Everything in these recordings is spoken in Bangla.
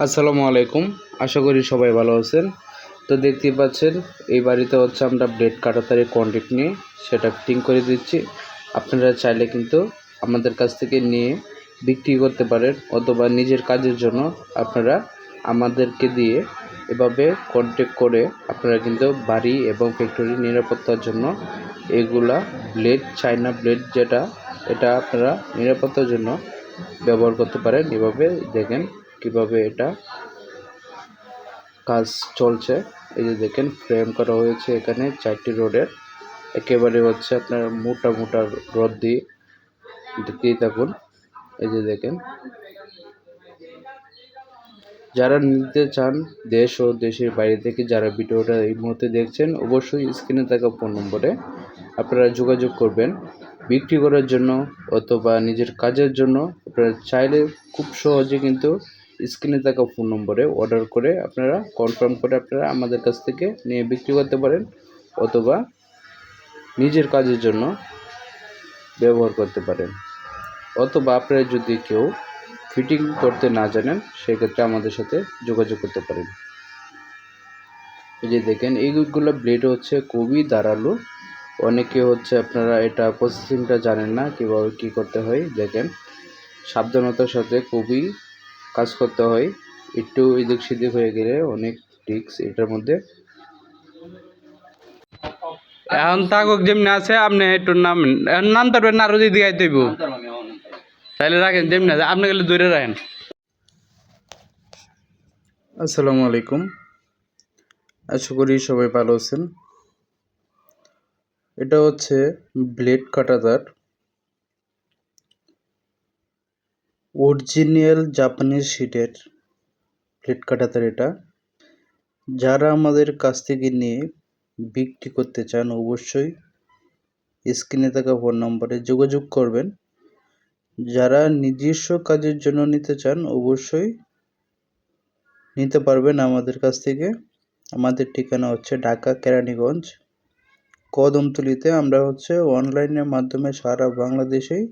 আসসালামু আলাইকুম। আশা করি সবাই ভালো আছেন। তো দেখতেই পাচ্ছেন এই বাড়িতে হচ্ছে আমরা ব্লেড কাটাতারের কন্ট্রাক্ট নিয়ে সেটা ফিটিং করে দিচ্ছি। আপনারা চাইলে কিন্তু আমাদের কাছ থেকে নিয়ে বিক্রি করতে পারেন, অথবা নিজের কাজের জন্য আপনারা আমাদেরকে দিয়ে এভাবে কন্ট্যাক্ট করে আপনারা কিন্তু বাড়ি এবং ফ্যাক্টরি নিরাপত্তার জন্য এগুলা ব্লেড, চায়না ব্লেড যেটা, এটা আপনারা নিরাপত্তার জন্য ব্যবহার করতে পারেন। এভাবে দেখেন কিভাবে এটা কাজ চলছে। এই যে দেখেন ফ্রেম করা হয়েছে এখানে 4টি রডের, একেবারে হচ্ছে আপনার মোটা মোটা রড দিয়ে দেখতেই থাকুন। এই যে দেখেন, যারা নিতে চান দেশ ও দেশের বাইরে থেকে যারা ভিডিওটা এই মুহূর্তে দেখছেন, অবশ্যই স্ক্রিনে থাকা ফোন নম্বরে আপনারা যোগাযোগ করবেন বিক্রি করার জন্য অথবা নিজের কাজের জন্য। আপনারা চাইলে খুব সহজে কিন্তু স্ক্রিনে থাকা ফোন নম্বরে অর্ডার করে আপনারা কনফার্ম করে আপনারা আমাদের কাছ থেকে নিয়ে বিক্রি করতে পারেন, অথবা নিজের কাজের জন্য ব্যবহার করতে পারেন। অথবা আপনারা যদি কেউ ফিটিং করতে না জানেন, সেক্ষেত্রে আমাদের সাথে যোগাযোগ করতে পারেন। এই যে দেখেন এইগুলো ব্লেড হচ্ছে খুবই ধারালো। অনেকে হচ্ছে আপনারা এটা প্রসেসিংটা জানেন না কীভাবে কী করতে হয়। দেখেন সাবধানতার সাথে খুবই কাজ করতে হয়, একটু এদিক সেদিক হয়ে গেলে অনেক রিস্ক এটার মধ্যে। এখন তাকক যেমনি আছে আপনি একটু নাম তারপরে না রোদি দিকে আইতেইব তাইলে রাখেন যেমনি আছে আপনি গেলে দূরে রাখেন। আসসালামু আলাইকুম, আশা করি সবাই ভালো আছেন। এটা হচ্ছে ব্লেড কাটাতার, অরিজিনাল জাপানিজ শিটের ব্লেড কাটাতার। এটা যারা আমাদের কাছ থেকে নিয়ে বিক্রি করতে চান, অবশ্যই স্ক্রিনে থাকা ফোন নম্বরে যোগাযোগ করবেন। যারা নিজস্ব কাজের জন্য নিতে চান, অবশ্যই নিতে পারবেন আমাদের কাছ থেকে। আমাদের ঠিকানা হচ্ছে ঢাকা কেরানীগঞ্জ কদমতলিতে। আমরা হচ্ছে অনলাইনের মাধ্যমে সারা বাংলাদেশেই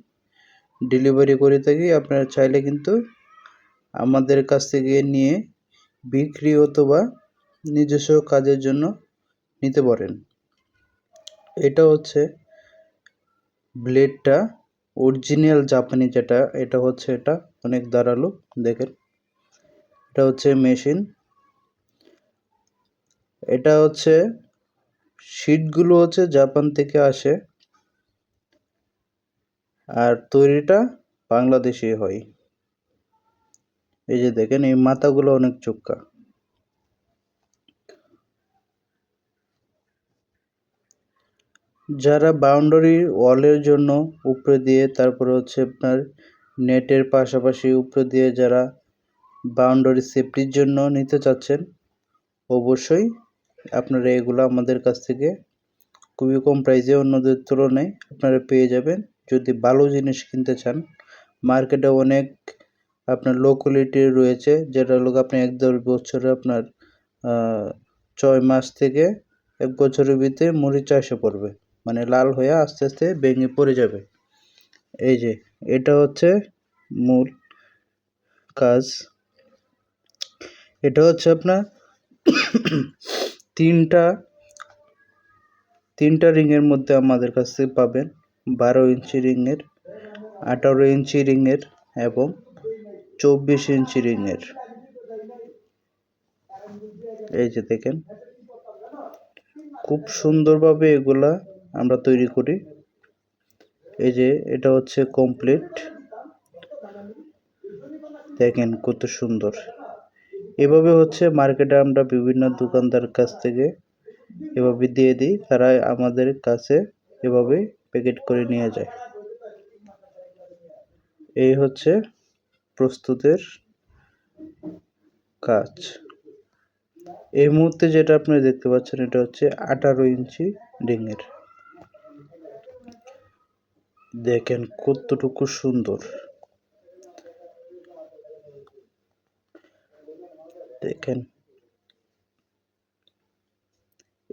ডেলিভারি করে থাকি। আপনারা চাইলে কিন্তু আমাদের কাছ থেকে নিয়ে বিক্রি অথবা নিজস্ব কাজের জন্য নিতে পারেন। এটা হচ্ছে ব্লেডটা অরিজিনাল জাপানি যেটা, এটা হচ্ছে এটা অনেক ধারালো। দেখেন এটা হচ্ছে মেশিন, এটা হচ্ছে শিটগুলো হচ্ছে জাপান থেকে আসে, আর তৈরিটা বাংলাদেশে হয়। এই যে দেখেন এই মাথাগুলো অনেক চোক্কা। যারা বাউন্ডারি ওয়ালের জন্য উপরে দিয়ে, তারপরে হচ্ছে আপনার নেটের পাশাপাশি উপরে দিয়ে যারা বাউন্ডারি সেফটির জন্য নিতে চাচ্ছেন, অবশ্যই আপনারা এগুলো আমাদের কাছ থেকে খুবই কম প্রাইসে অন্যদের তুলনায় আপনারা পেয়ে যাবেন। যদি ভালো জিনিস কিনতে চান, মার্কেটে অনেক আপনার লো কোয়ালিটির রয়েছে, যেটা লোক আপনি 1-1.5 বছরে আপনার 6 মাস থেকে 1 বছরের ভিতরে মরিচা এসে পড়বে, মানে লাল হয়ে আস্তে আস্তে ভেঙে পড়ে যাবে। এই যে এটা হচ্ছে মূল কাজ। এটা হচ্ছে আপনার তিনটা রিংয়ের মধ্যে আমাদের কাছ থেকে পাবেন। 12 ইঞ্চি রিংয়ের, 18 ইঞ্চি রিংয়ের এবং 24 ইঞ্চি রিংয়ের। এই যে দেখেন খুব সুন্দরভাবে এগুলা আমরা তৈরি করি। এই যে এটা হচ্ছে কমপ্লিট, দেখেন কত সুন্দর। এভাবে হচ্ছে মার্কেটে আমরা বিভিন্ন দোকানদার কাছ থেকে এভাবে দিয়ে দিই, তারা আমাদের কাছে এভাবে প্যাকেট করে নিয়ে যায়। এই হচ্ছে প্রস্তুতের কাজ। এই মুহূর্তে যেটা আপনারা দেখতে পাচ্ছেন, এটা হচ্ছে 18 ইঞ্চি রিংয়ের। দেখেন কতটুকু সুন্দর। দেখেন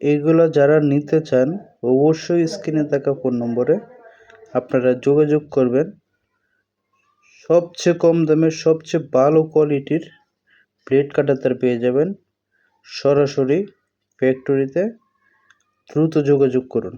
এইগুলো যারা নিতে চান, অবশ্যই স্ক্রিনে থাকা ফোন নম্বরে আপনারা যোগাযোগ করবেন। সবচেয়ে কম দামে সবচেয়ে ভালো কোয়ালিটির ব্লেড কাটার তার পেয়ে যাবেন সরাসরি ফ্যাক্টরিতে। দ্রুত যোগাযোগ করুন।